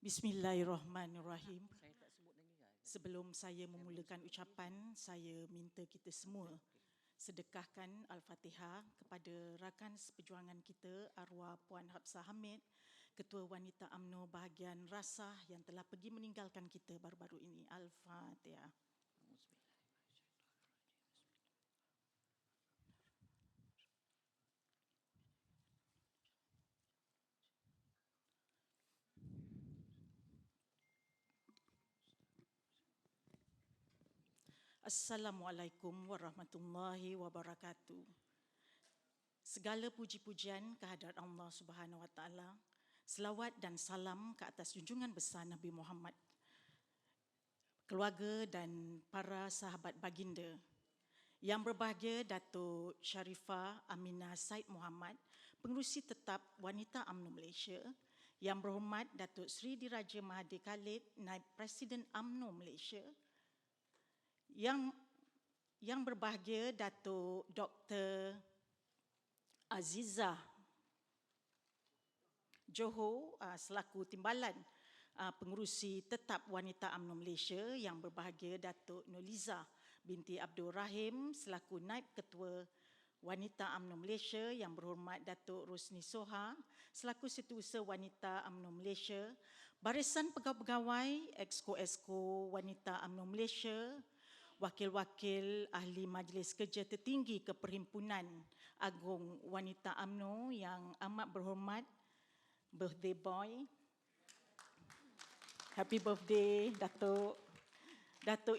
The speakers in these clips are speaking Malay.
Bismillahirrahmanirrahim. Sebelum saya memulakan ucapan, saya minta kita semua sedekahkan Al-Fatihah kepada rakan seperjuangan kita, arwah Puan Hafsah Hamid, Ketua Wanita UMNO bahagian Rasah yang telah pergi meninggalkan kita baru-baru ini. Al-Fatihah. Assalamualaikum warahmatullahi wabarakatuh. Segala puji-pujian kehadrat Allah Subhanahu wa taala. Selawat dan salam ke atas junjungan besar Nabi Muhammad, keluarga dan para sahabat baginda. Yang berbahagia Datuk Sharifah Aminah Said Muhammad, Pengerusi Tetap Wanita UMNO Malaysia. Yang berhormat Datuk Seri Diraja Mahathir Khalid, Naib Presiden UMNO Malaysia. Yang berbahagia Datuk Dr. Azizah Johor selaku Timbalan Pengerusi Tetap Wanita UMNO Malaysia. Yang berbahagia Datuk Nurliza binti Abdul Rahim selaku Naib Ketua Wanita UMNO Malaysia. Yang berhormat Datuk Rosni Soha selaku Setiausaha Wanita UMNO Malaysia. Barisan Pegawai-Pegawai Exco Wanita UMNO Malaysia. Wakil-wakil Ahli Majlis Kerja Tertinggi ke Perhimpunan Agung Wanita UMNO yang amat berhormat, birthday boy. Happy birthday Datuk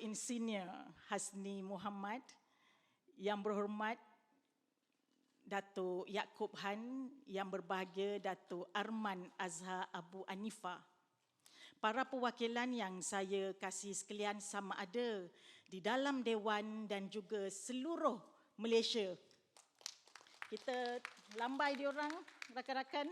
Insinyur Hasni Muhammad. Yang berhormat Datuk Yaakob Han. Yang berbahagia Datuk Arman Azhar Abu Anifah. Para perwakilan yang saya kasih sekalian sama ada di dalam Dewan dan juga seluruh Malaysia. Kita lambai diorang, rakan-rakan.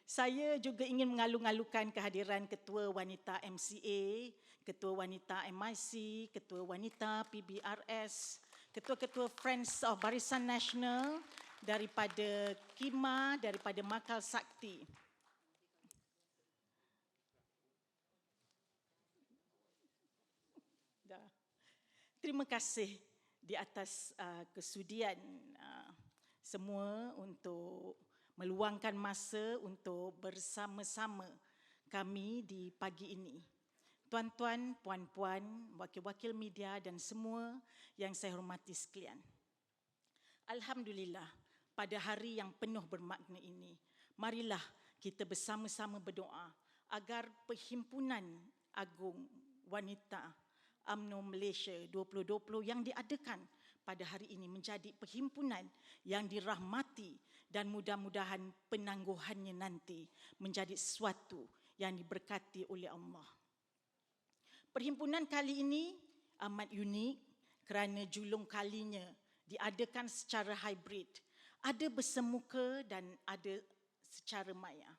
Saya juga ingin mengalu-alukan kehadiran Ketua Wanita MCA, Ketua Wanita MIC, Ketua Wanita PBRS, Ketua-Ketua Friends of Barisan Nasional daripada KIMA, daripada Makal Sakti. Terima kasih di atas kesudian semua untuk meluangkan masa untuk bersama-sama kami di pagi ini. Tuan-tuan, puan-puan, wakil-wakil media dan semua yang saya hormati sekalian. Alhamdulillah, pada hari yang penuh bermakna ini, marilah kita bersama-sama berdoa agar Perhimpunan Agung Wanita UMNO Malaysia 2020 yang diadakan pada hari ini menjadi perhimpunan yang dirahmati dan mudah-mudahan penangguhannya nanti menjadi sesuatu yang diberkati oleh Allah. Perhimpunan kali ini amat unik kerana julung kalinya diadakan secara hybrid, ada bersemuka dan ada secara maya.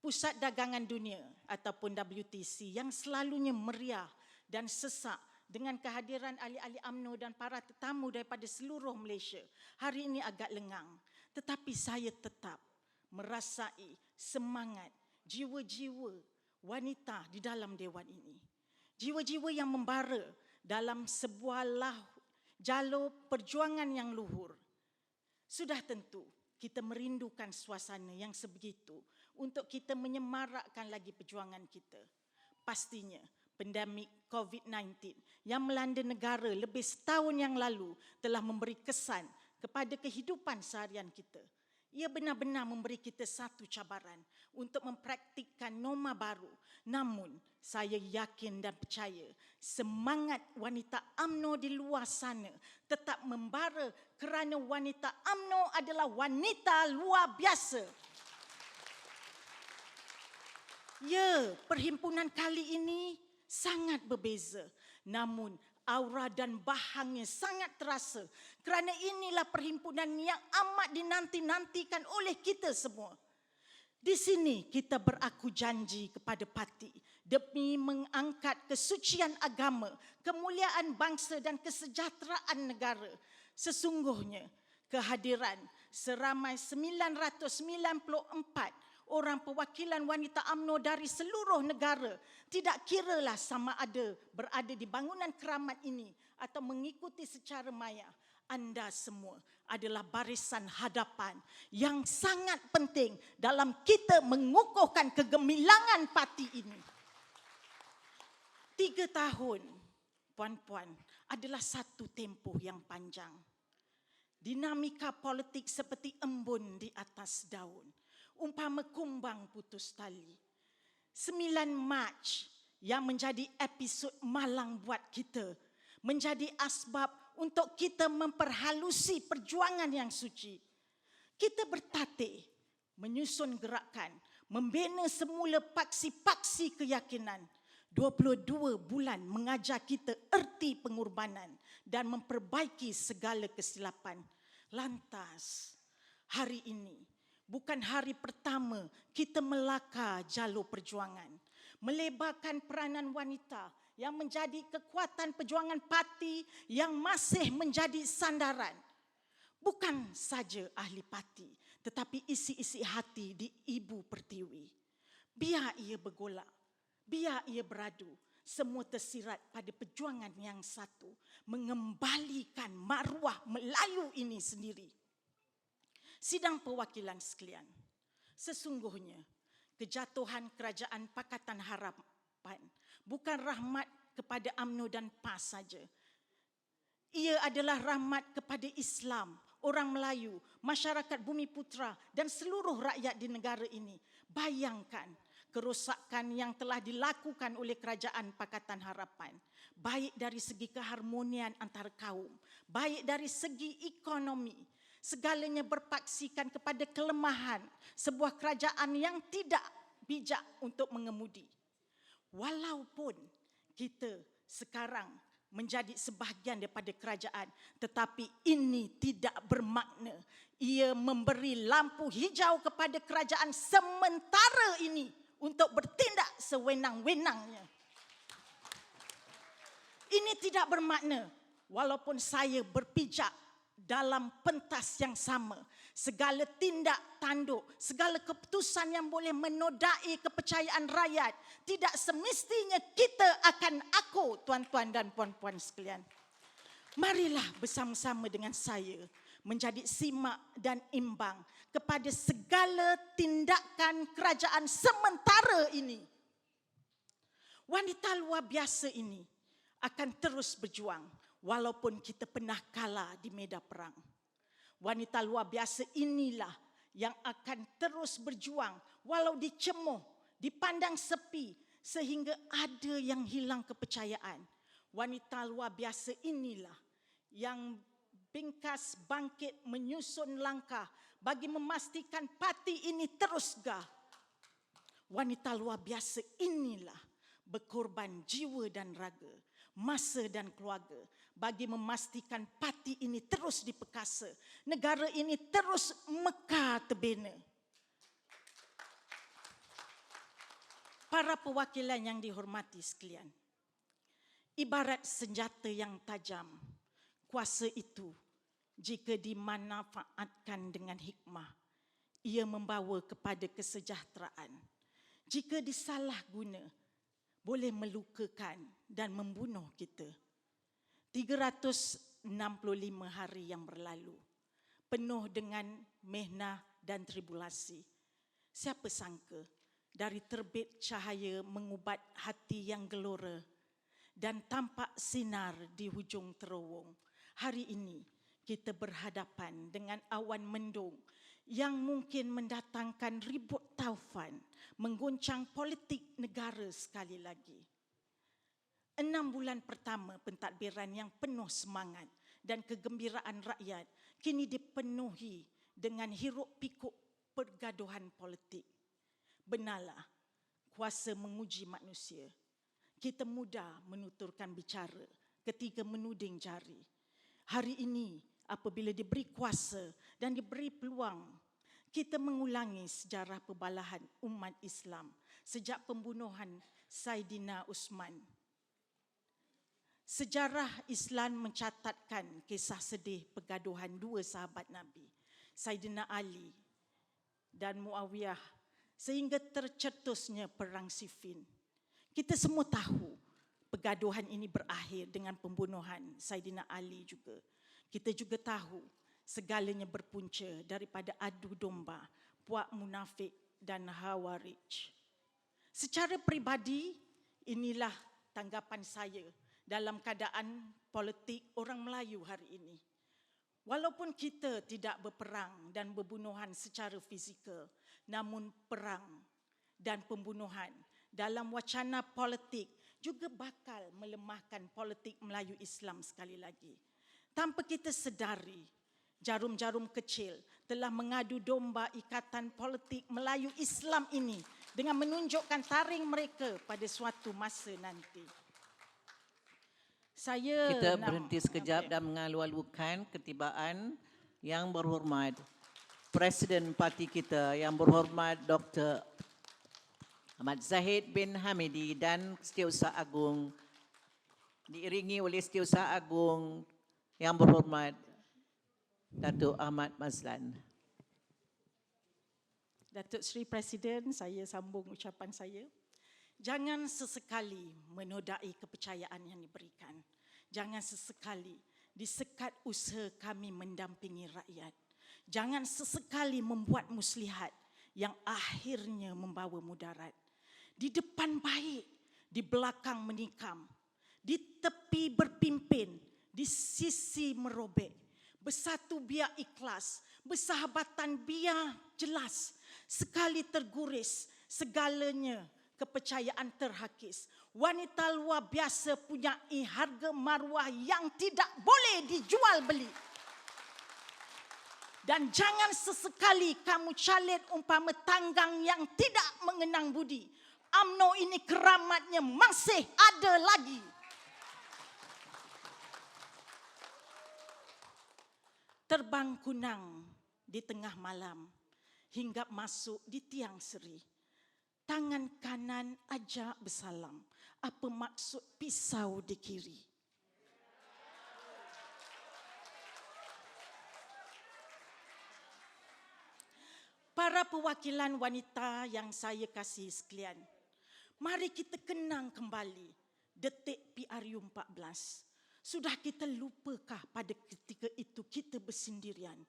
Pusat Dagangan Dunia ataupun WTC yang selalunya meriah dan sesak dengan kehadiran ahli-ahli UMNO dan para tetamu daripada seluruh Malaysia, hari ini agak lengang. Tetapi saya tetap merasai semangat jiwa-jiwa wanita di dalam Dewan ini. Jiwa-jiwa yang membara dalam sebuah jalur perjuangan yang luhur. Sudah tentu kita merindukan suasana yang sebegitu untuk kita menyemarakkan lagi perjuangan kita. Pastinya pandemik COVID-19 yang melanda negara lebih setahun yang lalu telah memberi kesan kepada kehidupan seharian kita. Ia benar-benar memberi kita satu cabaran untuk mempraktikkan norma baru. Namun, saya yakin dan percaya semangat wanita UMNO di luar sana tetap membara kerana wanita UMNO adalah wanita luar biasa. Ya, perhimpunan kali ini sangat berbeza. Namun, aura dan bahangnya sangat terasa kerana inilah perhimpunan yang amat dinanti-nantikan oleh kita semua. Di sini kita beraku janji kepada parti demi mengangkat kesucian agama, kemuliaan bangsa dan kesejahteraan negara. Sesungguhnya kehadiran seramai 994 orang perwakilan wanita UMNO dari seluruh negara, tidak kiralah sama ada berada di bangunan keramat ini atau mengikuti secara maya, anda semua adalah barisan hadapan yang sangat penting dalam kita mengukuhkan kegemilangan parti ini. 3 tahun, puan-puan, adalah satu tempoh yang panjang. Dinamika politik seperti embun di atas daun, umpama kumbang putus tali. 9 Mac yang menjadi episod malang buat kita, menjadi asbab untuk kita memperhalusi perjuangan yang suci. Kita bertatih, menyusun gerakan, membina semula paksi-paksi keyakinan. 22 bulan mengajar kita erti pengorbanan dan memperbaiki segala kesilapan. Lantas, hari ini bukan hari pertama kita melakar jalur perjuangan, melebarkan peranan wanita yang menjadi kekuatan perjuangan parti yang masih menjadi sandaran. Bukan saja ahli parti, tetapi isi-isi hati di Ibu Pertiwi. Biar ia bergolak, biar ia beradu, semua tersirat pada perjuangan yang satu, mengembalikan maruah Melayu ini sendiri. Sidang perwakilan sekalian, sesungguhnya kejatuhan Kerajaan Pakatan Harapan bukan rahmat kepada UMNO dan PAS saja. Ia adalah rahmat kepada Islam, orang Melayu, masyarakat Bumiputera dan seluruh rakyat di negara ini. Bayangkan kerosakan yang telah dilakukan oleh Kerajaan Pakatan Harapan, baik dari segi keharmonian antara kaum, baik dari segi ekonomi. Segalanya berpaksikan kepada kelemahan sebuah kerajaan yang tidak bijak untuk mengemudi. Walaupun kita sekarang menjadi sebahagian daripada kerajaan, tetapi ini tidak bermakna ia memberi lampu hijau kepada kerajaan sementara ini untuk bertindak sewenang-wenangnya. Ini tidak bermakna walaupun saya berpijak dalam pentas yang sama, segala tindak tanduk, segala keputusan yang boleh menodai kepercayaan rakyat, tidak semestinya kita akan aku, tuan-tuan dan puan-puan sekalian. Marilah bersama-sama dengan saya menjadi simak dan imbang kepada segala tindakan kerajaan sementara ini. Wanita luar biasa ini akan terus berjuang walaupun kita pernah kalah di medan perang. Wanita luar biasa inilah yang akan terus berjuang walau dicemuh, dipandang sepi sehingga ada yang hilang kepercayaan. Wanita luar biasa inilah yang bingkas bangkit menyusun langkah bagi memastikan parti ini terus gah. Wanita luar biasa inilah berkorban jiwa dan raga, masa dan keluarga bagi memastikan parti ini terus diperkasa, negara ini terus mekar terbina. Para perwakilan yang dihormati sekalian, ibarat senjata yang tajam, kuasa itu jika dimanfaatkan dengan hikmah, ia membawa kepada kesejahteraan. Jika disalahguna, boleh melukakan dan membunuh kita. 365 hari yang berlalu, penuh dengan mehnah dan tribulasi. Siapa sangka dari terbit cahaya mengubat hati yang gelora dan tampak sinar di hujung terowong. Hari ini kita berhadapan dengan awan mendung yang mungkin mendatangkan ribut taufan, mengguncang politik negara sekali lagi. 6 bulan pertama pentadbiran yang penuh semangat dan kegembiraan rakyat kini dipenuhi dengan hiruk pikuk pergaduhan politik. Benarlah, kuasa menguji manusia. Kita mudah menuturkan bicara ketika menuding jari. Hari ini apabila diberi kuasa dan diberi peluang, kita mengulangi sejarah perbalahan umat Islam sejak pembunuhan Saidina Usman. Sejarah Islam mencatatkan kisah sedih pergaduhan dua sahabat Nabi, Saidina Ali dan Muawiyah, sehingga tercetusnya perang Siffin. Kita semua tahu pergaduhan ini berakhir dengan pembunuhan Saidina Ali juga. Kita juga tahu segalanya berpunca daripada adu domba puak munafik dan Khawarij. Secara peribadi, inilah tanggapan saya dalam keadaan politik orang Melayu hari ini. Walaupun kita tidak berperang dan berbunuhan secara fizikal, namun perang dan pembunuhan dalam wacana politik juga bakal melemahkan politik Melayu Islam sekali lagi. Tanpa kita sedari, jarum-jarum kecil telah mengadu domba ikatan politik Melayu Islam ini dengan menunjukkan taring mereka pada suatu masa nanti. Kita berhenti sekejap dan mengalu-alukan ketibaan yang berhormat Presiden Parti kita yang berhormat Dr. Ahmad Zahid bin Hamidi dan Setiausaha Agung, diiringi oleh Setiausaha Agung yang berhormat Datuk Ahmad Mazlan. Datuk Seri Presiden, saya sambung ucapan saya. Jangan sesekali menodai kepercayaan yang diberikan. Jangan sesekali disekat usaha kami mendampingi rakyat. Jangan sesekali membuat muslihat yang akhirnya membawa mudarat. Di depan baik, di belakang menikam. Di tepi berpimpin, di sisi merobek. Bersatu biar ikhlas, bersahabatan biar jelas. Sekali terguris, segalanya kepercayaan terhakis. Wanita luar biasa punyai harga maruah yang tidak boleh dijual beli. Dan jangan sesekali kamu calit umpama tanggang yang tidak mengenang budi. UMNO ini keramatnya masih ada lagi. Terbang kunang di tengah malam, hinggap masuk di tiang seri. Tangan kanan ajak bersalam. Apa maksud pisau di kiri? Para perwakilan wanita yang saya kasihi sekalian, mari kita kenang kembali detik PRU 14. Sudah kita lupakah pada ketika itu kita bersendirian?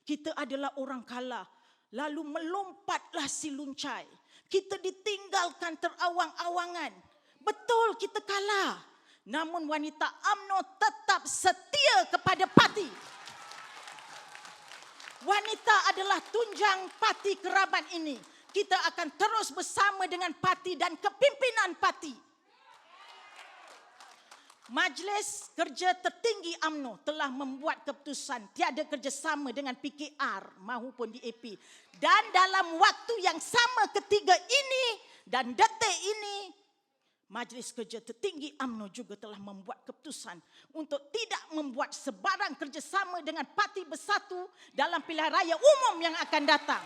Kita adalah orang kalah, lalu melompatlah si luncai. Kita ditinggalkan terawang-awangan. Betul kita kalah. Namun wanita UMNO tetap setia kepada parti. Wanita adalah tunjang parti kerabat ini. Kita akan terus bersama dengan parti dan kepimpinan parti. Majlis Kerja Tertinggi UMNO telah membuat keputusan tiada kerjasama dengan PKR maupun DAP. Dan dalam waktu yang sama ketiga ini dan detik ini, Majlis Kerja Tertinggi UMNO juga telah membuat keputusan untuk tidak membuat sebarang kerjasama dengan Parti Bersatu dalam pilihan raya umum yang akan datang.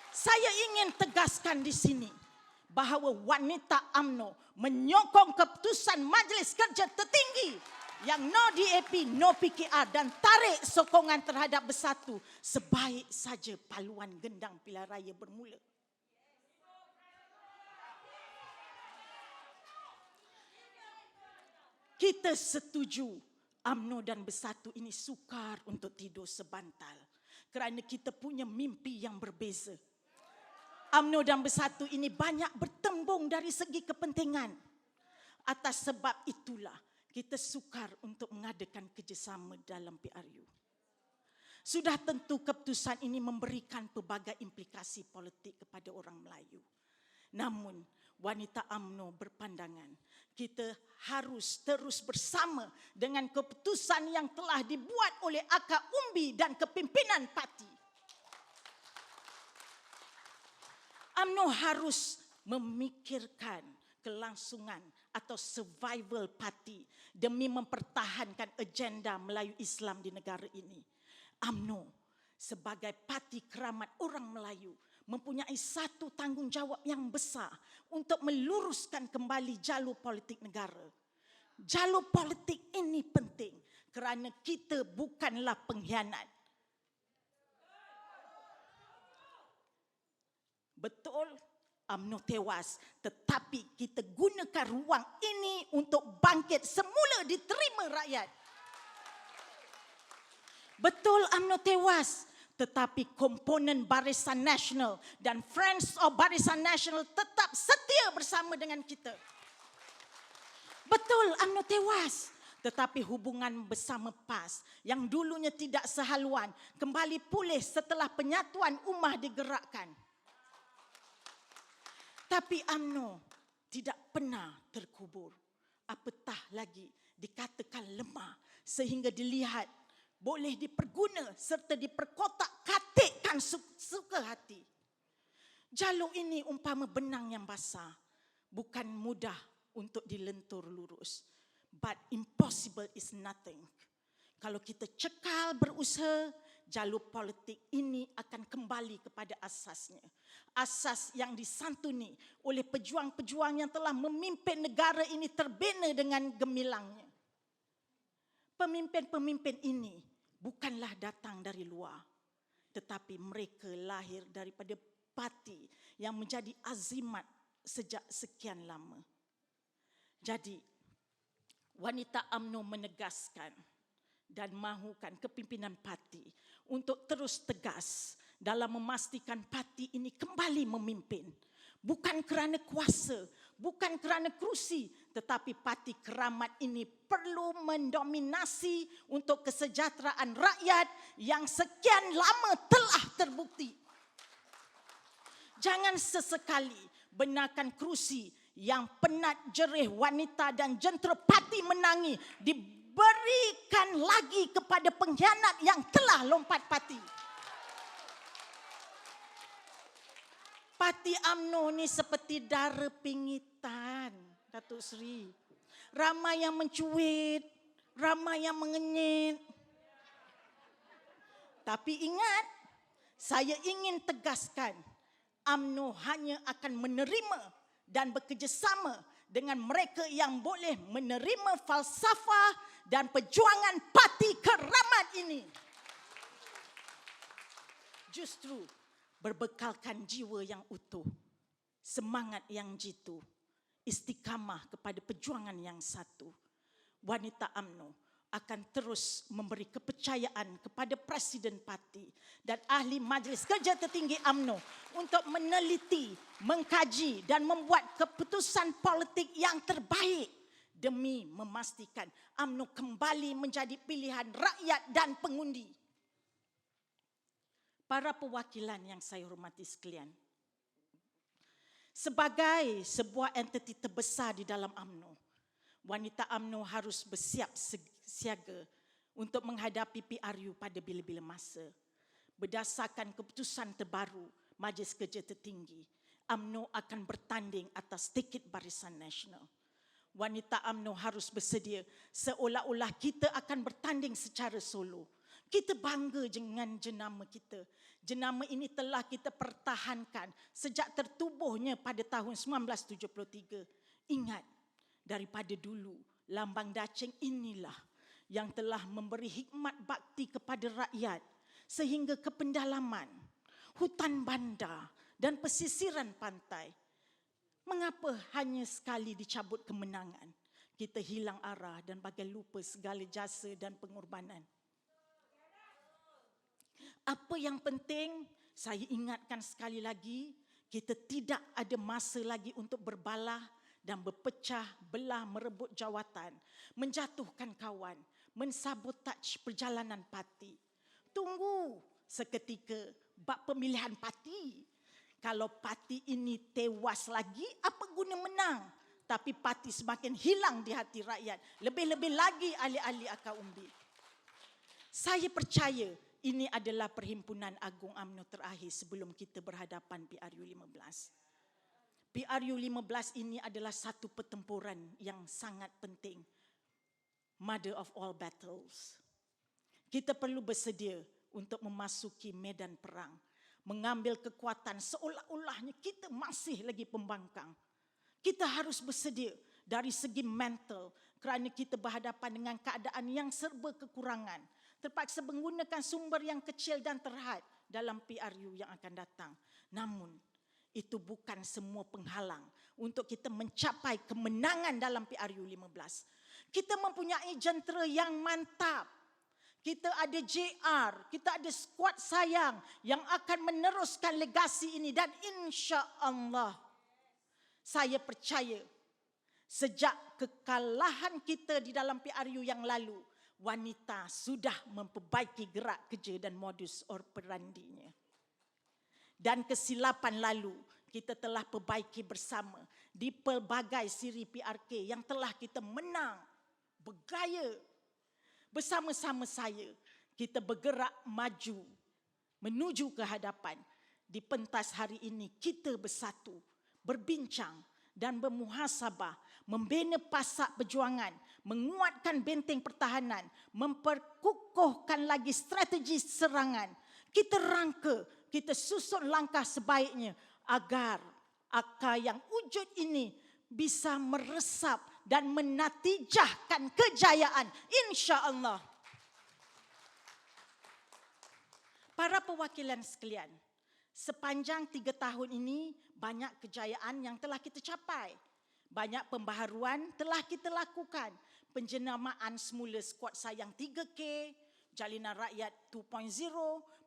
Saya ingin tegaskan di sini bahawa wanita UMNO menyokong keputusan Majlis Kerja Tertinggi yang no DAP, no PKR dan tarik sokongan terhadap Bersatu sebaik saja paluan gendang pilihan raya bermula. Kita setuju UMNO dan Bersatu ini sukar untuk tidur sebantal kerana kita punya mimpi yang berbeza. UMNO dan Bersatu ini banyak bertembung dari segi kepentingan. Atas sebab itulah kita sukar untuk mengadakan kerjasama dalam PRU. Sudah tentu keputusan ini memberikan pelbagai implikasi politik kepada orang Melayu. Namun wanita UMNO berpandangan kita harus terus bersama dengan keputusan yang telah dibuat oleh akar umbi dan kepimpinan parti. UMNO harus memikirkan kelangsungan atau survival parti demi mempertahankan agenda Melayu Islam di negara ini. UMNO sebagai parti keramat orang Melayu mempunyai satu tanggungjawab yang besar untuk meluruskan kembali jalur politik negara. Jalur politik ini penting kerana kita bukanlah pengkhianat. Betul, UMNO tewas, tetapi kita gunakan ruang ini untuk bangkit semula diterima rakyat. Betul, UMNO tewas, tetapi komponen Barisan Nasional dan Friends of Barisan Nasional tetap setia bersama dengan kita. Betul, UMNO tewas, tetapi hubungan bersama PAS yang dulunya tidak sehaluan kembali pulih setelah penyatuan ummah digerakkan. Tapi UMNO tidak pernah terkubur. Apatah lagi dikatakan lemah sehingga dilihat boleh diperguna serta diperkotak-katikkan suka hati. Jalur ini umpama benang yang basah, bukan mudah untuk dilentur lurus. But impossible is nothing. Kalau kita cekal berusaha, jalur politik ini akan kembali kepada asasnya. Asas yang disantuni oleh pejuang-pejuang yang telah memimpin negara ini terbina dengan gemilangnya. Pemimpin-pemimpin ini bukanlah datang dari luar, tetapi mereka lahir daripada parti yang menjadi azimat sejak sekian lama. Jadi, wanita UMNO menegaskan dan mahukan kepimpinan parti untuk terus tegas dalam memastikan parti ini kembali memimpin. Bukan kerana kuasa, bukan kerana kerusi, tetapi parti keramat ini perlu mendominasi untuk kesejahteraan rakyat yang sekian lama telah terbukti. Jangan sesekali benarkan kerusi yang penat jerih wanita dan jentera parti menangi diberikan lagi kepada pengkhianat yang telah lompat parti. Parti UMNO ni seperti dara pingitan, Datuk Seri. Ramai yang mencuit, ramai yang mengenyit. Tapi ingat, saya ingin tegaskan, UMNO hanya akan menerima dan bekerjasama dengan mereka yang boleh menerima falsafah dan perjuangan parti keramat ini. Justru berbekalkan jiwa yang utuh, semangat yang jitu, istiqamah kepada perjuangan yang satu. Wanita UMNO akan terus memberi kepercayaan kepada Presiden Parti dan Ahli Majlis Kerja Tertinggi UMNO untuk meneliti, mengkaji dan membuat keputusan politik yang terbaik demi memastikan UMNO kembali menjadi pilihan rakyat dan pengundi. Para perwakilan yang saya hormati sekalian, sebagai sebuah entiti terbesar di dalam UMNO, wanita UMNO harus bersiap siaga untuk menghadapi PRU pada bila-bila masa. Berdasarkan keputusan terbaru Majlis Kerja Tertinggi, UMNO akan bertanding atas tiket Barisan Nasional. Wanita UMNO harus bersedia seolah-olah kita akan bertanding secara solo. Kita bangga dengan jenama kita. Jenama ini telah kita pertahankan sejak tertubuhnya pada tahun 1973. Ingat, daripada dulu, lambang dacing inilah yang telah memberi hikmat bakti kepada rakyat sehingga ke pendalaman, hutan bandar dan pesisiran pantai. Mengapa hanya sekali dicabut kemenangan, kita hilang arah dan bagai lupa segala jasa dan pengorbanan? Apa yang penting, saya ingatkan sekali lagi, kita tidak ada masa lagi untuk berbalah dan berpecah belah merebut jawatan, menjatuhkan kawan, mensabotaj perjalanan parti. Tunggu seketika bab pemilihan parti. Kalau parti ini tewas lagi, apa guna menang? Tapi parti semakin hilang di hati rakyat. Lebih-lebih lagi ahli-ahli akar umbi. Saya percaya ini adalah Perhimpunan Agung UMNO terakhir sebelum kita berhadapan PRU 15. PRU 15 ini adalah satu pertempuran yang sangat penting. Mother of all battles. Kita perlu bersedia untuk memasuki medan perang. mengambil kekuatan seolah-olahnya kita masih lagi pembangkang. Kita harus bersedia dari segi mental kerana kita berhadapan dengan keadaan yang serba kekurangan. Terpaksa menggunakan sumber yang kecil dan terhad dalam PRU yang akan datang. Namun, itu bukan semua penghalang untuk kita mencapai kemenangan dalam PRU 15. Kita mempunyai jentera yang mantap. Kita ada JR, kita ada skuad sayang yang akan meneruskan legasi ini dan insya-Allah saya percaya sejak kekalahan kita di dalam PRU yang lalu, wanita sudah memperbaiki gerak kerja dan modus operandinya. Dan kesilapan lalu kita telah perbaiki bersama di pelbagai siri PRK yang telah kita menang bergaya. Bersama-sama saya, kita bergerak maju menuju ke hadapan. Di pentas hari ini, kita bersatu, berbincang dan bermuhasabah, membina pasak perjuangan, menguatkan benteng pertahanan, memperkukuhkan lagi strategi serangan. Kita rangka, kita susun langkah sebaiknya agar akar yang wujud ini bisa meresap dan menatijahkan kejayaan, insya-Allah. Para perwakilan sekalian, sepanjang 3 tahun ini banyak kejayaan yang telah kita capai. Banyak pembaharuan telah kita lakukan. Penjenamaan semula skuad sayang 3K, Jalinan Rakyat 2.0,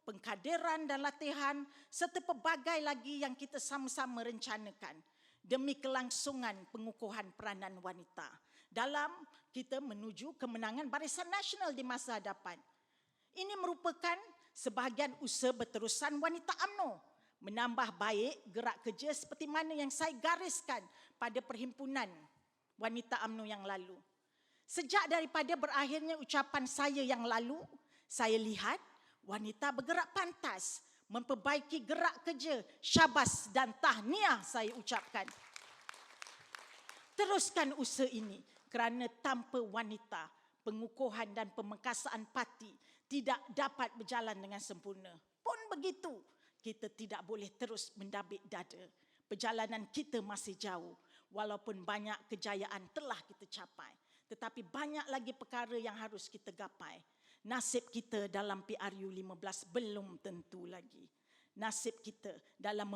pengkaderan dan latihan serta pelbagai lagi yang kita sama-sama rencanakan demi kelangsungan pengukuhan peranan wanita dalam kita menuju kemenangan Barisan Nasional di masa hadapan. Ini merupakan sebahagian usaha berterusan wanita UMNO menambah baik gerak kerja seperti mana yang saya gariskan pada perhimpunan wanita UMNO yang lalu. Sejak daripada berakhirnya ucapan saya yang lalu, saya lihat wanita bergerak pantas, memperbaiki gerak kerja. Syabas dan tahniah saya ucapkan. Teruskan usaha ini kerana tanpa wanita, pengukuhan dan pemengkasaan parti tidak dapat berjalan dengan sempurna. Pun begitu, kita tidak boleh terus mendabik dada. Perjalanan kita masih jauh, walaupun banyak kejayaan telah kita capai. Tetapi banyak lagi perkara yang harus kita gapai. Nasib kita dalam PRU 15 belum tentu lagi. Nasib kita dalam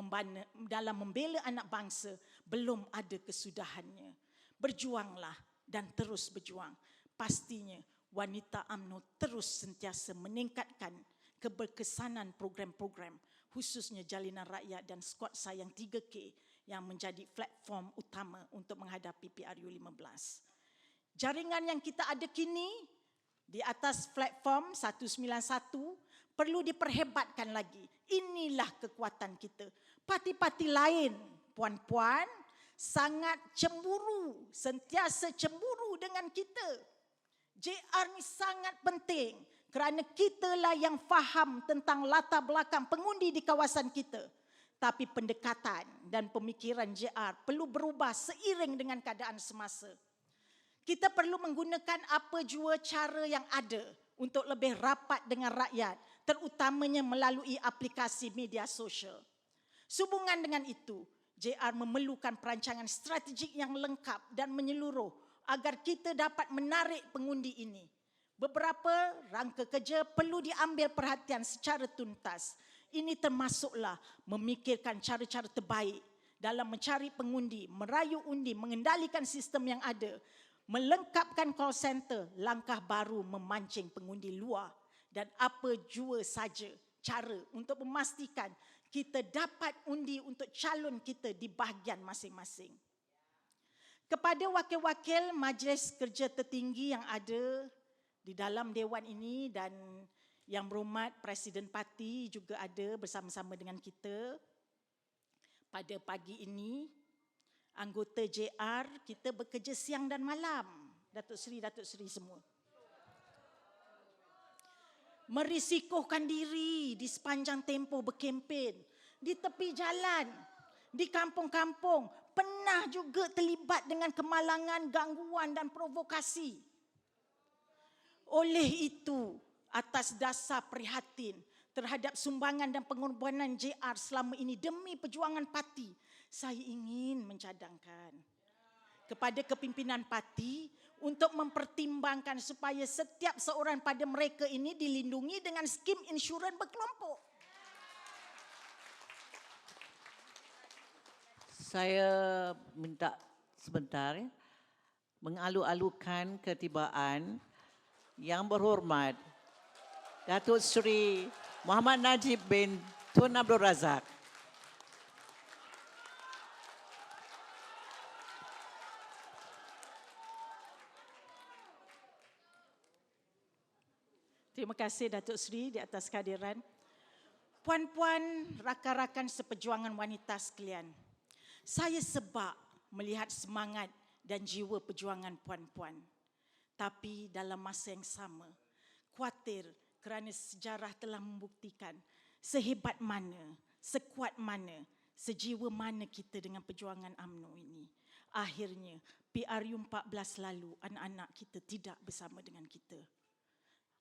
membela anak bangsa belum ada kesudahannya. Berjuanglah dan terus berjuang. Pastinya wanita UMNO terus sentiasa meningkatkan keberkesanan program-program, khususnya Jalinan Rakyat dan skuad sayang 3K yang menjadi platform utama untuk menghadapi PRU 15. Jaringan yang kita ada kini di atas platform 191 perlu diperhebatkan lagi. Inilah kekuatan kita. Parti-parti lain, puan-puan, sangat cemburu, sentiasa cemburu dengan kita. JR ni sangat penting kerana kitalah yang faham tentang latar belakang pengundi di kawasan kita. Tapi pendekatan dan pemikiran JR perlu berubah seiring dengan keadaan semasa. Kita perlu menggunakan apa jua cara yang ada untuk lebih rapat dengan rakyat, terutamanya melalui aplikasi media sosial. Sehubungan dengan itu, JR memerlukan perancangan strategik yang lengkap dan menyeluruh agar kita dapat menarik pengundi ini. Beberapa rangka kerja perlu diambil perhatian secara tuntas. Ini termasuklah memikirkan cara-cara terbaik dalam mencari pengundi, merayu undi, mengendalikan sistem yang ada, melengkapkan call center, langkah baru memancing pengundi luar dan apa jua saja cara untuk memastikan kita dapat undi untuk calon kita di bahagian masing-masing. Kepada wakil-wakil majlis kerja tertinggi yang ada di dalam dewan ini dan yang berhormat Presiden Parti juga ada bersama-sama dengan kita pada pagi ini. Anggota JR, kita bekerja siang dan malam. Datuk Seri semua. Merisikokan diri di sepanjang tempoh berkempen. Di tepi jalan, di kampung-kampung. Pernah juga terlibat dengan kemalangan, gangguan dan provokasi. Oleh itu, atas dasar prihatin, terhadap sumbangan dan pengorbanan JR selama ini demi perjuangan parti, saya ingin mencadangkan kepada kepimpinan parti untuk mempertimbangkan supaya setiap seorang pada mereka ini dilindungi dengan skim insurans berkelompok. Saya minta sebentar mengalu-alukan ketibaan Yang Berhormat Datuk Seri Muhammad Najib bin Tun Abdul Razak. Terima kasih Datuk Seri di atas kehadiran. Puan-puan, rakan-rakan seperjuangan wanita sekalian, saya sebab melihat semangat dan jiwa perjuangan puan-puan. Tapi dalam masa yang sama, khawatir kerana sejarah telah membuktikan sehebat mana, sekuat mana, sejiwa mana kita dengan perjuangan UMNO ini. Akhirnya, PRU14 lalu, anak-anak kita tidak bersama dengan kita.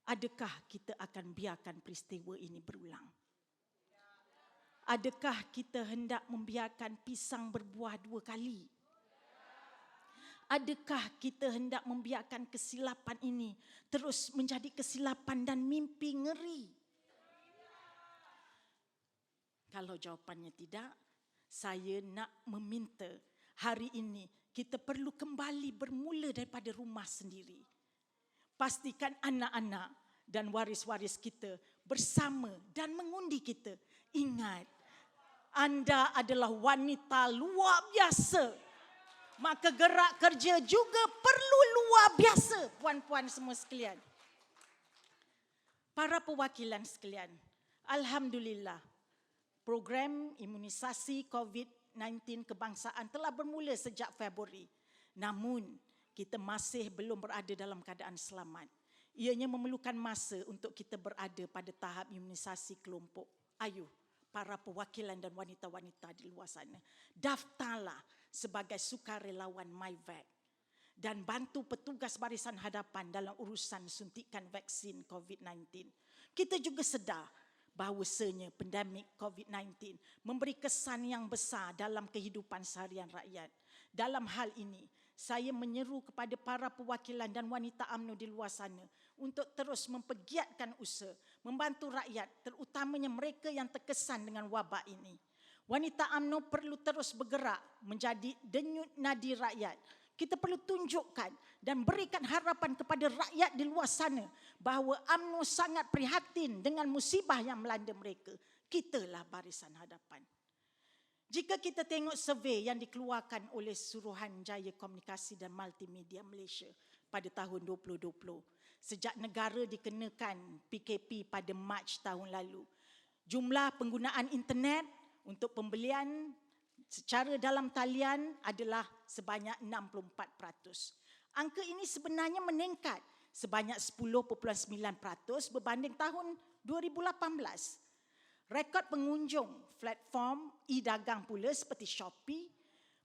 Adakah kita akan biarkan peristiwa ini berulang? Adakah kita hendak membiarkan pisang berbuah 2 kali? Adakah kita hendak membiarkan kesilapan ini terus menjadi kesilapan dan mimpi ngeri? Kalau jawapannya tidak, saya nak meminta hari ini kita perlu kembali bermula daripada rumah sendiri. Pastikan anak-anak dan waris-waris kita bersama dan mengundi kita. Ingat, anda adalah wanita luar biasa. Maka gerak kerja juga perlu luar biasa, puan-puan semua sekalian. Para perwakilan sekalian, alhamdulillah, program imunisasi COVID-19 kebangsaan telah bermula sejak Februari. Namun, kita masih belum berada dalam keadaan selamat. Ianya memerlukan masa untuk kita berada pada tahap imunisasi kelompok. Ayuh, para perwakilan dan wanita-wanita di luar sana, daftarlah sebagai sukarelawan MyVac dan bantu petugas barisan hadapan dalam urusan suntikan vaksin COVID-19. Kita juga sedar bahawasanya pandemik COVID-19 memberi kesan yang besar dalam kehidupan seharian rakyat. Dalam hal ini, saya menyeru kepada para perwakilan dan wanita UMNO di luar sana untuk terus mempergiatkan usaha, membantu rakyat, terutamanya mereka yang terkesan dengan wabak ini. Wanita UMNO perlu terus bergerak menjadi denyut nadi rakyat. Kita perlu tunjukkan dan berikan harapan kepada rakyat di luar sana bahawa UMNO sangat prihatin dengan musibah yang melanda mereka. Kitalah barisan hadapan. Jika kita tengok survei yang dikeluarkan oleh Suruhanjaya Komunikasi dan Multimedia Malaysia pada tahun 2020, sejak negara dikenakan PKP pada Mac tahun lalu, jumlah penggunaan internet untuk pembelian secara dalam talian adalah sebanyak 64%. Angka ini sebenarnya meningkat sebanyak 10.9% berbanding tahun 2018. Rekod pengunjung platform e-dagang pula seperti Shopee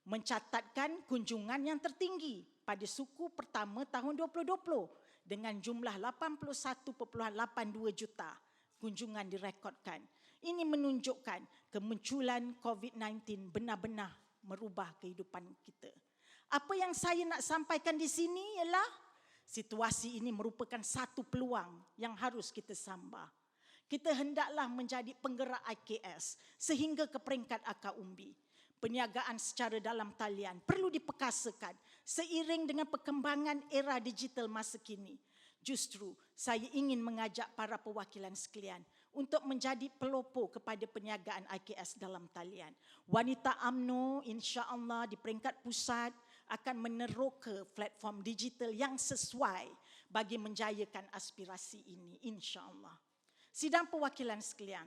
mencatatkan kunjungan yang tertinggi pada suku pertama tahun 2020 dengan jumlah 81.82 juta kunjungan direkodkan. Ini menunjukkan kemunculan COVID-19 benar-benar merubah kehidupan kita. Apa yang saya nak sampaikan di sini ialah situasi ini merupakan satu peluang yang harus kita sambar. Kita hendaklah menjadi penggerak IKS sehingga ke peringkat akar umbi. Perniagaan secara dalam talian perlu diperkasakan seiring dengan perkembangan era digital masa kini. Justru saya ingin mengajak para perwakilan sekalian untuk menjadi pelopor kepada perniagaan IKS dalam talian. Wanita UMNO insya-Allah di peringkat pusat akan meneroka platform digital yang sesuai bagi menjayakan aspirasi ini insya-Allah. Sidang perwakilan sekalian,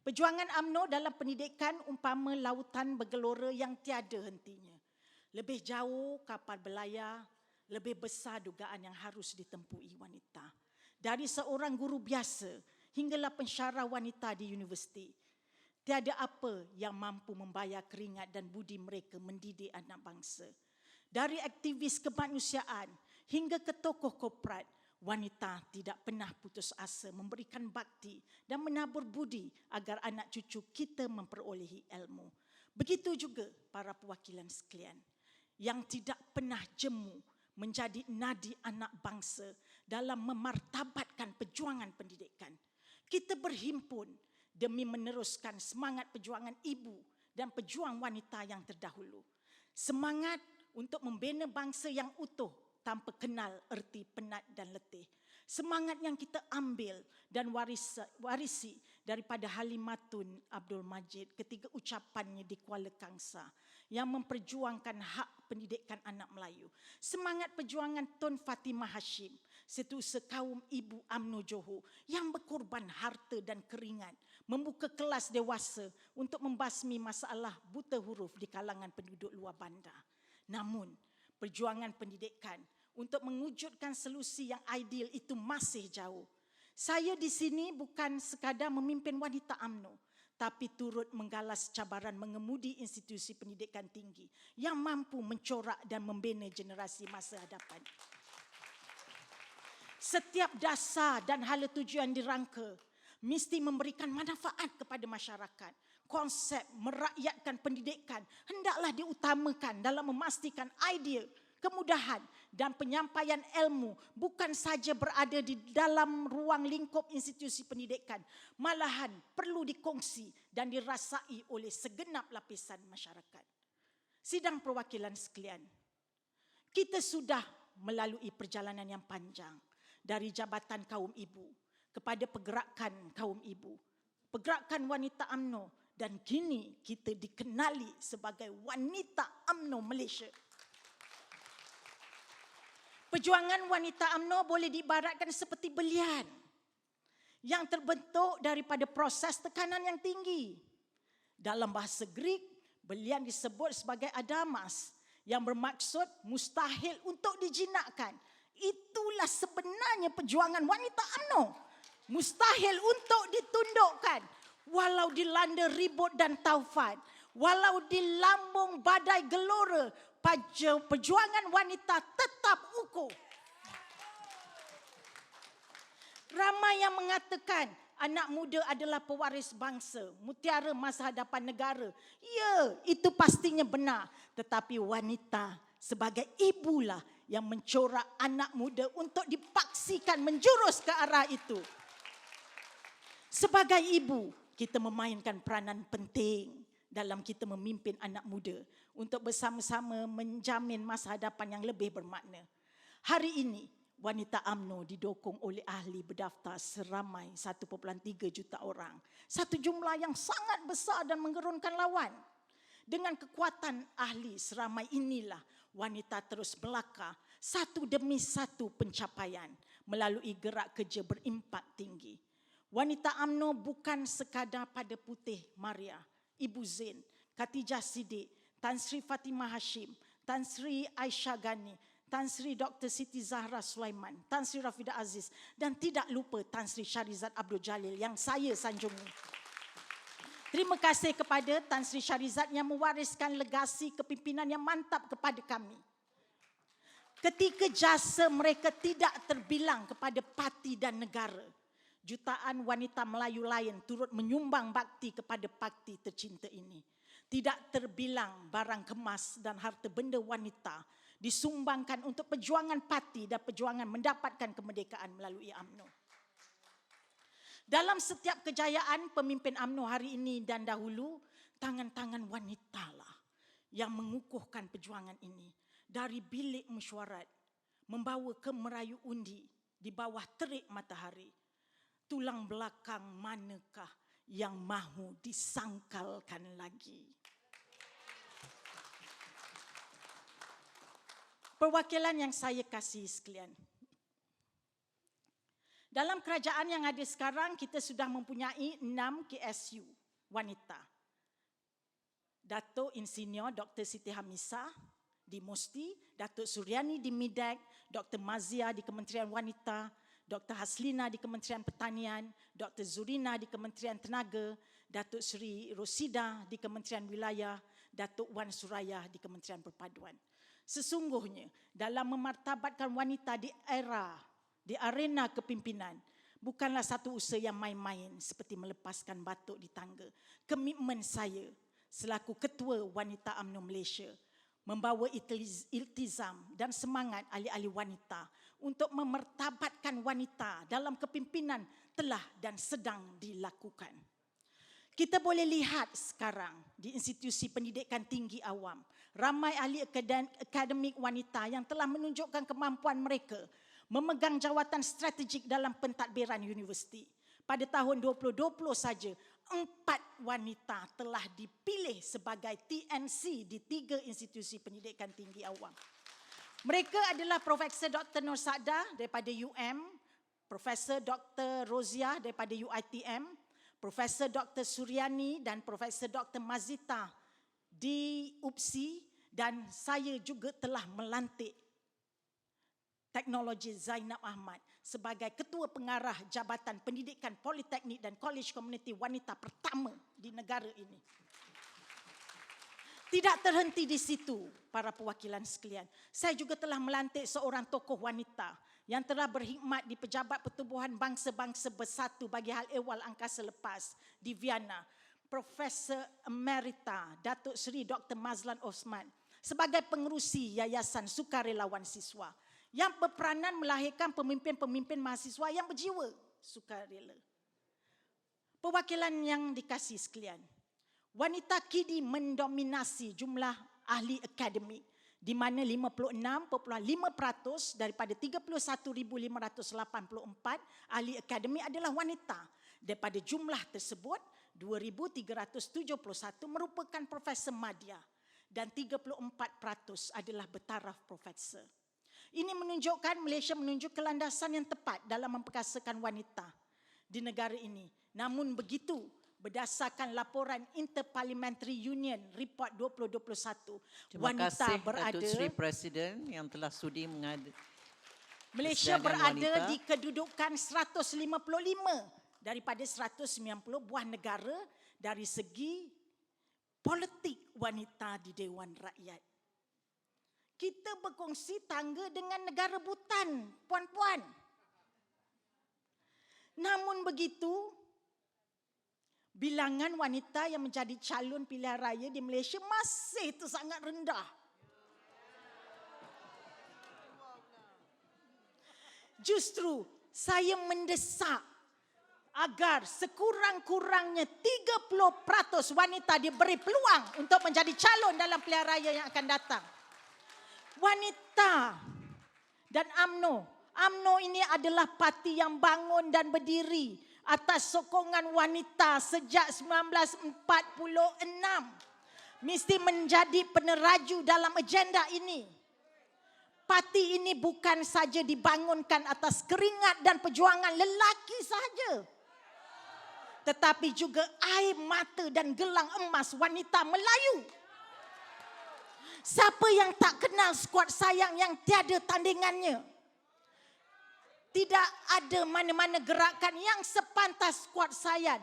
perjuangan UMNO dalam pendidikan umpama lautan bergelora yang tiada hentinya. Lebih jauh kapal berlayar, lebih besar dugaan yang harus ditempui wanita. Dari seorang guru biasa hinggalah pensyarah wanita di universiti, tiada apa yang mampu membayar keringat dan budi mereka mendidik anak bangsa. Dari aktivis kemanusiaan hingga ke tokoh korporat, Wanita tidak pernah putus asa memberikan bakti dan menabur budi agar anak cucu kita memperolehi ilmu. Begitu juga para perwakilan sekalian yang tidak pernah jemu menjadi nadi anak bangsa dalam memartabatkan perjuangan pendidikan. Kita berhimpun demi meneruskan semangat perjuangan ibu dan pejuang wanita yang terdahulu. Semangat untuk membina bangsa yang utuh tanpa kenal erti penat dan letih. Semangat yang kita ambil dan warisi daripada Halimatun Abdul Majid ketika ucapannya di Kuala Kangsar yang memperjuangkan hak pendidikan anak Melayu. Semangat perjuangan Tun Fatimah Hashim, setiausaha kaum ibu UMNO Johor yang berkorban harta dan keringat membuka kelas dewasa untuk membasmi masalah buta huruf di kalangan penduduk luar bandar. Namun, perjuangan pendidikan untuk mewujudkan solusi yang ideal itu masih jauh. Saya di sini bukan sekadar memimpin wanita UMNO, tapi turut menggalas cabaran mengemudi institusi pendidikan tinggi yang mampu mencorak dan membina generasi masa hadapan. Setiap dasar dan hala tujuan dirangka mesti memberikan manfaat kepada masyarakat. Konsep merakyatkan pendidikan hendaklah diutamakan dalam memastikan idea, kemudahan dan penyampaian ilmu bukan saja berada di dalam ruang lingkup institusi pendidikan, malahan perlu dikongsi dan dirasai oleh segenap lapisan masyarakat. Sidang perwakilan sekalian, kita sudah melalui perjalanan yang panjang dari Jabatan Kaum Ibu kepada Pergerakan Kaum Ibu, Pergerakan Wanita UMNO, dan kini kita dikenali sebagai Wanita UMNO Malaysia. Perjuangan wanita UMNO boleh diibaratkan seperti belian yang terbentuk daripada proses tekanan yang tinggi. Dalam bahasa Greek, belian disebut sebagai adamas yang bermaksud mustahil untuk dijinakkan. Itulah sebenarnya perjuangan wanita UMNO. Mustahil untuk ditundukkan. Walau dilanda ribut dan taufan, walau di lambung badai gelora, perjuangan wanita tetap ukuh. Ramai yang mengatakan anak muda adalah pewaris bangsa, mutiara masa hadapan negara. Ya, itu pastinya benar. Tetapi wanita sebagai ibulah yang mencorak anak muda untuk dipaksikan menjurus ke arah itu. Sebagai ibu, kita memainkan peranan penting dalam kita memimpin anak muda untuk bersama-sama menjamin masa hadapan yang lebih bermakna. Hari ini, wanita UMNO didukung oleh ahli berdaftar seramai 1.3 juta orang. Satu jumlah yang sangat besar dan menggerunkan lawan. Dengan kekuatan ahli seramai inilah wanita terus melangkah satu demi satu pencapaian melalui gerak kerja berimpak tinggi. Wanita UMNO bukan sekadar pada Putih Maria, Ibu Zain, Khatijah Siddiq, Tan Sri Fatimah Hashim, Tan Sri Aisyah Ghani, Tan Sri Dr. Siti Zahra Sulaiman, Tan Sri Rafidah Aziz dan tidak lupa Tan Sri Syarizat Abdul Jalil yang saya sanjungi. Terima kasih kepada Tan Sri Syarizat yang mewariskan legasi kepimpinan yang mantap kepada kami. Ketika jasa mereka tidak terbilang kepada parti dan negara, jutaan wanita Melayu lain turut menyumbang bakti kepada parti tercinta ini. Tidak terbilang barang kemas dan harta benda wanita disumbangkan untuk perjuangan parti dan perjuangan mendapatkan kemerdekaan melalui UMNO. Dalam setiap kejayaan pemimpin UMNO hari ini dan dahulu, tangan-tangan wanitalah yang mengukuhkan perjuangan ini. Dari bilik mesyuarat, membawa ke merayu undi di bawah terik matahari. Tulang belakang manakah yang mahu disangkalkan lagi? Perwakilan yang saya kasih sekalian. Dalam kerajaan yang ada sekarang, kita sudah mempunyai 6 KSU wanita. Datuk Insinyur Dr. Siti Hamisah di Musti, Datuk Suryani di Midek, Dr. Mazia di Kementerian Wanita, Dr. Haslina di Kementerian Pertanian, Dr. Zurina di Kementerian Tenaga, Datuk Seri Rosida di Kementerian Wilayah, Datuk Wan Suraya di Kementerian Perpaduan. Sesungguhnya dalam memartabatkan wanita di era di arena kepimpinan bukanlah satu usaha yang main-main seperti melepaskan batuk di tangga. Komitmen saya selaku Ketua Wanita UMNO Malaysia membawa iltizam dan semangat ahli-ahli wanita untuk memertabatkan wanita dalam kepimpinan telah dan sedang dilakukan. Kita boleh lihat sekarang di institusi pendidikan tinggi awam, ramai ahli akademik wanita yang telah menunjukkan kemampuan mereka memegang jawatan strategik dalam pentadbiran universiti. Pada tahun 2020 saja, 4 wanita telah dipilih sebagai TNC di 3 institusi pendidikan tinggi awam. Mereka adalah Profesor Dr. Nur Sada daripada UM, Profesor Dr. Rozia daripada UiTM, Profesor Dr. Suryani dan Profesor Dr. Mazita di UPSI, dan saya juga telah melantik Teknologi Zainab Ahmad sebagai Ketua Pengarah Jabatan Pendidikan Politeknik dan Kolej Komuniti Wanita pertama di negara ini. Tidak terhenti di situ, para perwakilan sekalian. Saya juga telah melantik seorang tokoh wanita yang telah berkhidmat di Pejabat Pertubuhan Bangsa-Bangsa Bersatu bagi hal ehwal angkasa lepas di Vienna, Profesor Emerita Datuk Seri Dr. Mazlan Osman sebagai pengerusi Yayasan Sukarelawan Siswa yang berperanan melahirkan pemimpin-pemimpin mahasiswa yang berjiwa sukarela. Perwakilan yang dikasihi sekalian, wanita kini mendominasi jumlah ahli akademik di mana 56.5% daripada 31,584 ahli akademik adalah wanita. Daripada jumlah tersebut, 2,371 merupakan profesor madya dan 34% adalah bertaraf profesor. Ini menunjukkan Malaysia menunjuk kelandasan yang tepat dalam memperkasakan wanita di negara ini. Namun begitu, berdasarkan laporan Interparliamentary Union Report 2021, wanita berada, Datuk Seri Presiden yang telah sudi Malaysia berada di kedudukan 155 daripada 190 buah negara dari segi politik wanita di Dewan Rakyat. Kita berkongsi tangga dengan negara Bhutan, puan-puan. Namun begitu, bilangan wanita yang menjadi calon pilihan raya di Malaysia masih itu sangat rendah. Justru saya mendesak agar sekurang-kurangnya 30% wanita diberi peluang untuk menjadi calon dalam pilihan raya yang akan datang. Wanita dan UMNO ini adalah parti yang bangun dan berdiri atas sokongan wanita sejak 1946. Mesti menjadi peneraju dalam agenda ini. Parti ini bukan saja dibangunkan atas keringat dan perjuangan lelaki sahaja, tetapi juga air mata dan gelang emas wanita Melayu. Siapa yang tak kenal skuad sayang yang tiada tandingannya? Tidak ada mana-mana gerakan yang sepantas skuad sayang.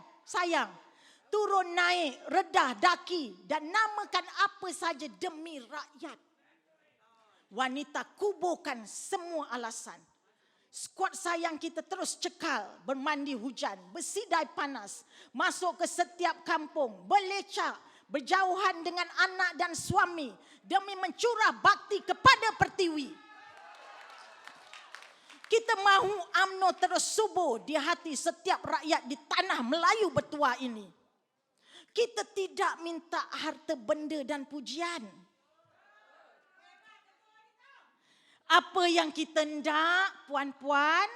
Turun naik, redah daki dan namakan apa saja demi rakyat. Wanita kuburkan semua alasan. Skuad sayang kita terus cekal, bermandi hujan, bersidai panas, masuk ke setiap kampung, berlecak, berjauhan dengan anak dan suami demi mencurah bakti kepada pertiwi. Kita mahu UMNO terus subur di hati setiap rakyat di tanah Melayu bertuah ini. Kita tidak minta harta benda dan pujian. Apa yang kita hendak, puan-puan,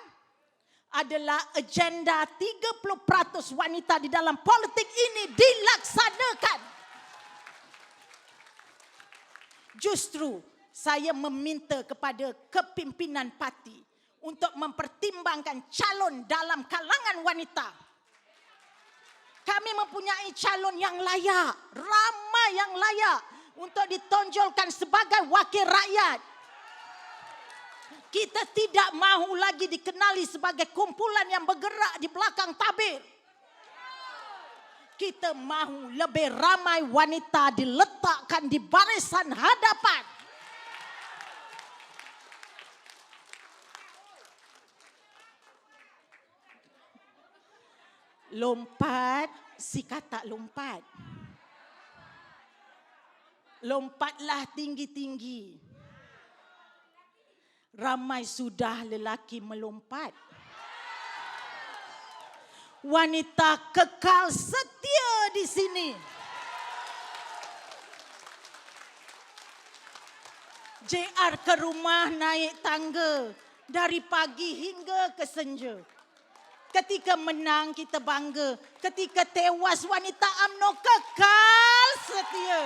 adalah agenda 30% wanita di dalam politik ini dilaksanakan. Justru saya meminta kepada kepimpinan parti untuk mempertimbangkan calon dalam kalangan wanita. Kami mempunyai calon yang layak, ramai yang layak untuk ditonjolkan sebagai wakil rakyat. Kita tidak mahu lagi dikenali sebagai kumpulan yang bergerak di belakang tabir. Kita mahu lebih ramai wanita diletakkan di barisan hadapan. Lompat, si kata lompat. Lompatlah tinggi-tinggi. Ramai sudah lelaki melompat. Wanita kekal setia di sini. JR ke rumah naik tangga dari pagi hingga ke senja. Ketika menang kita bangga, ketika tewas wanita UMNO kekal setia.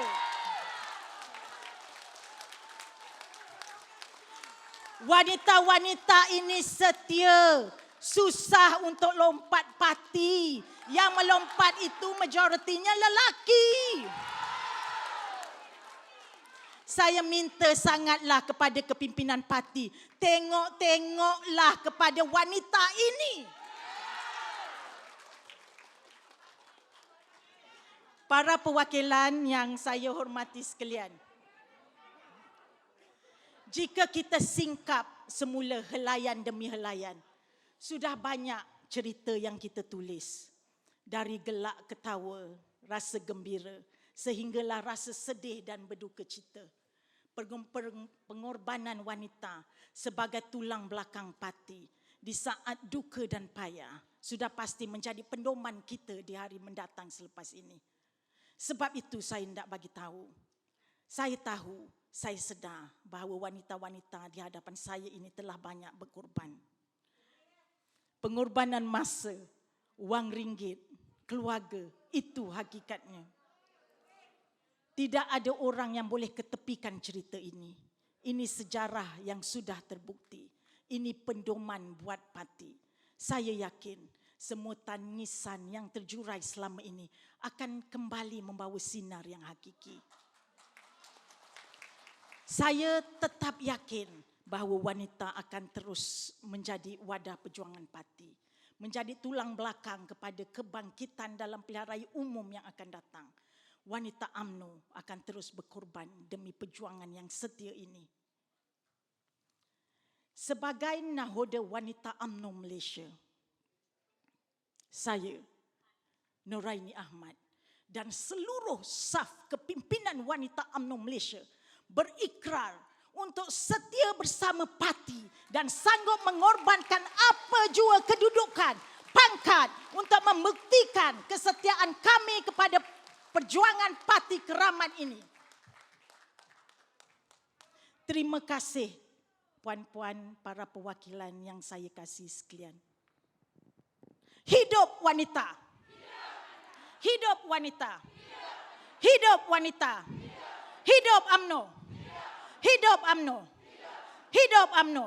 Wanita-wanita ini setia, susah untuk lompat parti. Yang melompat itu majoritinya lelaki. Saya minta sangatlah kepada kepimpinan parti, tengok-tengoklah kepada wanita ini. Para perwakilan yang saya hormati sekalian, jika kita singkap semula helaian demi helaian, sudah banyak cerita yang kita tulis. Dari gelak ketawa, rasa gembira, sehinggalah rasa sedih dan berduka cita. Pengorbanan wanita sebagai tulang belakang parti di saat duka dan payah sudah pasti menjadi pedoman kita di hari mendatang selepas ini. Sebab itu saya hendak bagi tahu. Saya tahu, saya sedar bahawa wanita-wanita di hadapan saya ini telah banyak berkorban. Pengorbanan masa, wang ringgit, keluarga, itu hakikatnya. Tidak ada orang yang boleh ketepikan cerita ini. Ini sejarah yang sudah terbukti. Ini pedoman buat parti. Saya yakin semua tangisan yang terjurai selama ini akan kembali membawa sinar yang hakiki. Saya tetap yakin bahawa wanita akan terus menjadi wadah perjuangan parti. Menjadi tulang belakang kepada kebangkitan dalam pilihan raya umum yang akan datang. Wanita UMNO akan terus berkorban demi perjuangan yang setia ini. Sebagai nahoda wanita UMNO Malaysia, saya, Nuraini Ahmad dan seluruh saf kepimpinan wanita UMNO Malaysia berikrar untuk setia bersama parti dan sanggup mengorbankan apa jua kedudukan, pangkat untuk membuktikan kesetiaan kami kepada perjuangan parti keramat ini. Terima kasih puan-puan para perwakilan yang saya kasih sekalian. Hidup wanita. Hidup wanita. Hidup wanita. Hidup UMNO. Hidup UMNO. Hidup UMNO.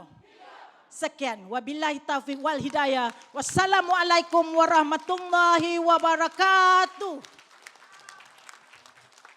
Sekian. Wabillahi taufiq wal hidayah. Wassalamualaikum warahmatullahi wabarakatuh.